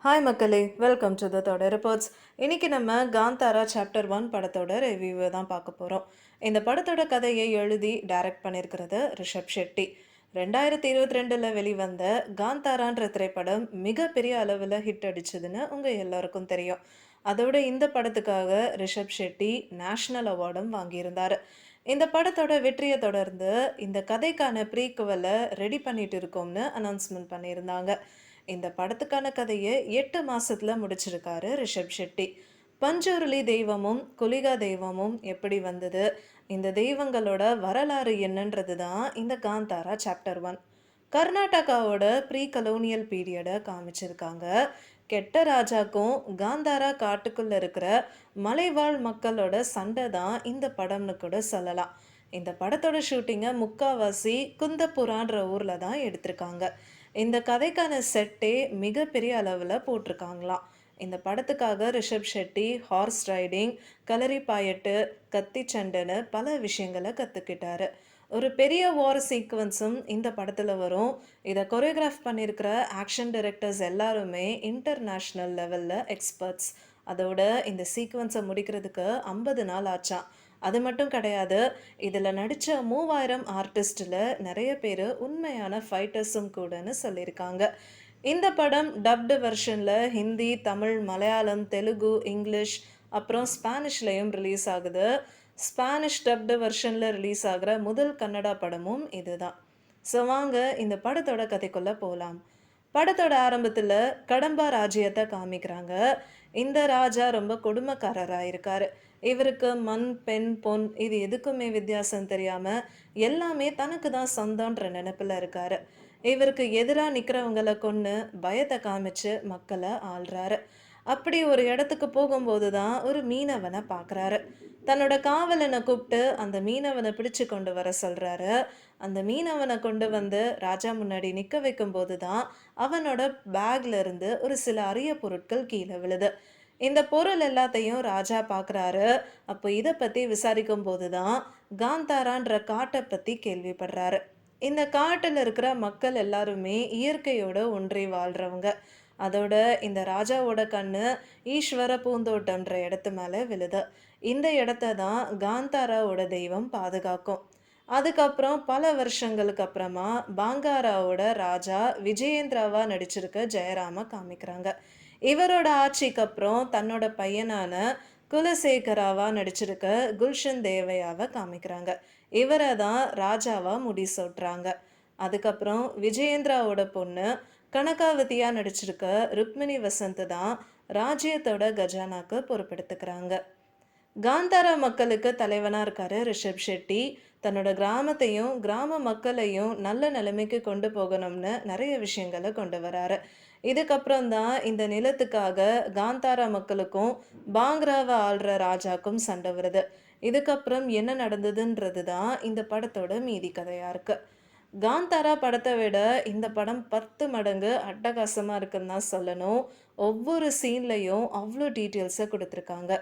Hi மக்களே, welcome to the தொடர் reports. இன்னைக்கு நம்ம காந்தாரா சாப்டர் 1 படத்தோட ரிவ்யூவை தான் பார்க்க போகிறோம். இந்த படத்தோட கதையை எழுதி டைரக்ட் பண்ணியிருக்கிறது ரிஷப் ஷெட்டி. 2022 வெளிவந்த காந்தாரான்ற திரைப்படம் மிகப்பெரிய அளவில் ஹிட் அடிச்சதுன்னு உங்கள் எல்லாருக்கும் தெரியும். அதோட இந்த படத்துக்காக ரிஷப் ஷெட்டி நேஷ்னல் அவார்டும் வாங்கியிருந்தார். இந்த படத்தோட வெற்றியை தொடர்ந்து இந்த கதைக்கான ப்ரீக்குவலை ரெடி பண்ணிட்டு இருக்கோம்னு அனௌன்ஸ்மெண்ட் பண்ணியிருந்தாங்க. இந்த படத்துக்கான கதையை 8 மாசத்துல முடிச்சிருக்காரு ரிஷப் ஷெட்டி. பஞ்சூர்லி தெய்வமும் குலிகா தெய்வமும் எப்படி வந்தது, இந்த தெய்வங்களோட வரலாறு என்னன்றது தான் இந்த காந்தாரா சாப்டர் 1. கர்நாடகாவோட ப்ரீ கலோனியல் பீரியடை காமிச்சிருக்காங்க. கெட்ட ராஜாக்கும் காந்தாரா காட்டுக்குள்ள இருக்கிற மலைவாழ் மக்களோட சண்டை தான் இந்த படம்னு கூட சொல்லலாம். இந்த படத்தோட ஷூட்டிங்கை முக்காவாசி குந்தபுரான்ற ஊர்ல தான் எடுத்திருக்காங்க. இந்த கதைக்கான செட்டே மிகப்பெரிய அளவில் போட்டிருக்காங்களாம். இந்த படத்துக்காக ரிஷப் ஷெட்டி ஹார்ஸ் ரைடிங், கலரி பாயட்டு, கத்தி சண்டைன்னு பல விஷயங்களை கற்றுக்கிட்டாரு. ஒரு பெரிய வார் சீக்வன்ஸும் இந்த படத்தில் வரும். இதை கொரியோகிராஃப் பண்ணியிருக்கிற ஆக்ஷன் டைரக்டர்ஸ் எல்லாருமே இன்டர்நேஷ்னல் லெவலில் எக்ஸ்பர்ட்ஸ். அதோட இந்த சீக்வன்ஸை முடிக்கிறதுக்கு 50 நாள் ஆச்சாம். அது மட்டும் கிடையாது, இதில் நடித்த 3000 ஆர்டிஸ்டில் நிறைய பேர் உண்மையான ஃபைட்டர்ஸும் கூடன்னு சொல்லியிருக்காங்க. இந்த படம் டப்டு வெர்ஷனில் ஹிந்தி, தமிழ், மலையாளம், தெலுங்கு, இங்கிலீஷ் அப்புறம் ஸ்பானிஷ்லேயும் ரிலீஸ் ஆகுது. ஸ்பானிஷ் டப்டு வெர்ஷனில் ரிலீஸ் ஆகிற முதல் கன்னடா படமும் இதுதான். ஸோ வாங்க இந்த படத்தோட கதைக்குள்ளே போகலாம். படத்தோட ஆரம்பத்தில் கடம்பா ராஜ்யத்தை காமிக்கிறாங்க. இந்த ராஜா ரொம்ப கொடுமைக்காரராக இருக்காரு. இவருக்கு மண், பெண், பொன் இது எதுக்குமே வித்தியாசம் தெரியாமல் எல்லாமே தனக்கு தான் சொந்தன்ற நினைப்பில் இருக்காரு. இவருக்கு எதிராக நிற்கிறவங்களை கொன்று பயத்தை காமிச்சு மக்களை ஆள்றாரு. அப்படி ஒரு இடத்துக்கு போகும்போது தான் ஒரு மீனவனை பார்க்குறாரு. தன்னோட காவலனை கூப்பிட்டு அந்த மீனவனை பிடிச்சு கொண்டு வர சொல்கிறாரு. அந்த மீனவனை கொண்டு வந்து ராஜா முன்னாடி நிற்க வைக்கும்போது தான் அவனோட பேக்ல இருந்து ஒரு சில அரிய பொருட்கள் கீழே விழுது. இந்த பொருள் எல்லாத்தையும் ராஜா பார்க்குறாரு. அப்போ இதை பற்றி விசாரிக்கும் போது தான் காந்தாரான்ற காட்டை பற்றி கேள்விப்படுறாரு. இந்த காட்டில் இருக்கிற மக்கள் எல்லாருமே இயற்கையோட ஒன்றி வாழ்கிறவங்க. அதோட இந்த ராஜாவோட கண்ணு ஈஸ்வர பூந்தோட்டம்ன்ற இடத்து மேலே விழுது. இந்த இடத்த தான் காந்தாராவோட தெய்வம் பாதுகாக்கும். அதுக்கப்புறம் பல வருஷங்களுக்கு அப்புறமா பாங்காராவோட ராஜா விஜயேந்திராவா நடிச்சிருக்க ஜெயராம காமிக்கிறாங்க. இவரோட ஆட்சிக்கு அப்புறம் தன்னோட பையனான குலசேகராவா நடிச்சிருக்க குல்ஷன் தேவையாவை காமிக்கிறாங்க. இவரை தான் ராஜாவா முடிசூட்டுறாங்க. அதுக்கப்புறம் விஜயேந்திராவோட பொண்ணு கனகாவதியா நடிச்சிருக்க ருக்மிணி வசந்த் தான் ராஜ்யத்தோட கஜானாக்கு பொறுப்பெடுத்துக்கிறாங்க. காந்தாரா மக்களுக்கு தலைவனாக இருக்காரு ரிஷப் ஷெட்டி. தன்னோட கிராமத்தையும் கிராம மக்களையும் நல்ல நிலைமைக்கு கொண்டு போகணும்னு நிறைய விஷயங்களை கொண்டு வராரு. இதுக்கப்புறம் தான் இந்த நிலத்துக்காக காந்தாரா மக்களுக்கும் பாங்க்ராவை ஆள்ற ராஜாக்கும் சண்டை வருது. இதுக்கப்புறம் என்ன நடந்ததுன்றது தான் இந்த படத்தோட மீதி கதையாக இருக்குது. காந்தாரா படத்தை விட இந்த படம் 10 மடங்கு அட்டகாசமாக இருக்குன்னு தான் சொல்லணும். ஒவ்வொரு சீன்லையும் அவ்வளோ டீட்டெயில்ஸை கொடுத்துருக்காங்க.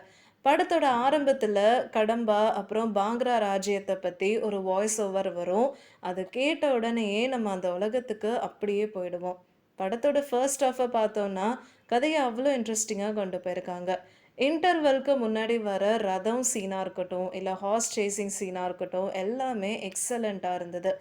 படத்தோட ஆரம்பத்தில் கடம்பா அப்புறம் பாங்க்ரா ராஜ்யத்தை பற்றி ஒரு வாய்ஸ் ஓவர் வரும். அது கேட்ட உடனேயே நம்ம அந்த உலகத்துக்கு அப்படியே போயிடுவோம். படத்தோட ஃபர்ஸ்ட் ஹாஃபை பார்த்தோன்னா கதையை அவ்வளோ இன்ட்ரெஸ்டிங்காக கொண்டு போயிருக்காங்க. இன்டர்வெல்க்கு முன்னாடி வர ரதம் சீனாக இருக்கட்டும், இல்லை ஹார்ஸ் சேசிங் சீனாக இருக்கட்டும், எல்லாமே எக்ஸலண்ட்டாக இருந்தது.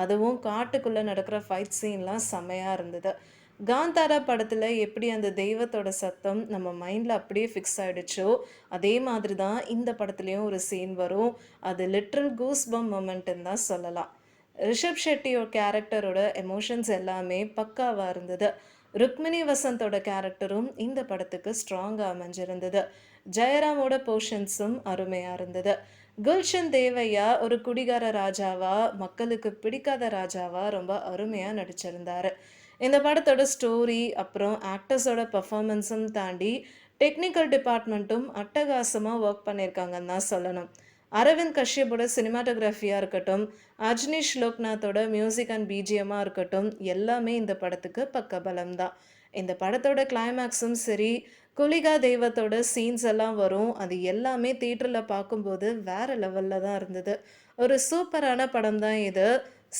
அதுவும் காட்டுக்குள்ளே நடக்கிற ஃபைட் சீன்லாம் செம்மையாக இருந்தது. காந்தாரா படத்தில் எப்படி அந்த தெய்வத்தோட சத்தம் நம்ம மைண்டில் அப்படியே ஃபிக்ஸ் ஆகிடுச்சோ, அதே மாதிரி தான் இந்த படத்துலேயும் ஒரு சீன் வரும். அது லிட்ரல் கூஸ் பம் மொமெண்ட்டுன்னு தான் சொல்லலாம். ரிஷப் ஷெட்டியோட கேரக்டரோட எமோஷன்ஸ் எல்லாமே பக்காவாக இருந்தது. ருக்மிணி வசந்தோட கேரக்டரும் இந்த படத்துக்கு ஸ்ட்ராங்காக அமைஞ்சிருந்தது. ஜெயராமோட போர்ஷன்ஸும் அருமையாக இருந்தது. குல்ஷன் தேவையா ஒரு குடிகார ராஜாவா, மக்களுக்கு பிடிக்காத ராஜாவா ரொம்ப அருமையாக நடிச்சிருந்தாரு. இந்த படத்தோட ஸ்டோரி அப்புறம் ஆக்டர்ஸோட பர்ஃபார்மன்ஸும் தாண்டி டெக்னிக்கல் டிபார்ட்மெண்ட்டும் அட்டகாசமாக ஒர்க் பண்ணியிருக்காங்கன்னு தான் சொல்லணும். அரவிந்த் கஷ்யப்போட சினிமாட்டோகிராஃபியாக இருக்கட்டும், அஜ்னீஷ் லோக்நாத்தோட மியூசிக் அண்ட் பிஜிஎம்மாக இருக்கட்டும், எல்லாமே இந்த படத்துக்கு பக்கபலம் தான். இந்த படத்தோட கிளைமேக்ஸும் சரி, குலிகா தெய்வத்தோட சீன்ஸ் எல்லாம் வரும். அது எல்லாமே தியேட்டரில் பார்க்கும்போது வேறு லெவலில் தான் இருந்தது. ஒரு சூப்பரான படம் தான் இது.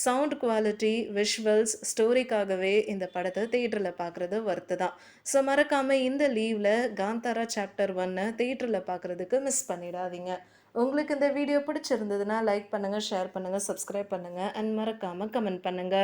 சவுண்ட் குவாலிட்டி, விஷுவல்ஸ், ஸ்டோரிக்காகவே இந்த படத்த தியேட்டர்ல பார்க்குறது வொர்த்து தான். ஸோ மறக்காம இந்த லீவ்ல காந்தாரா சாப்டர் 1 தியேட்டர்ல பார்க்குறதுக்கு மிஸ் பண்ணிடாதீங்க. உங்களுக்கு இந்த வீடியோ பிடிச்சிருந்ததுன்னா லைக் பண்ணுங்க, ஷேர் பண்ணுங்க, சப்ஸ்கிரைப் பண்ணுங்க அண்ட் மறக்காம கமெண்ட் பண்ணுங்க.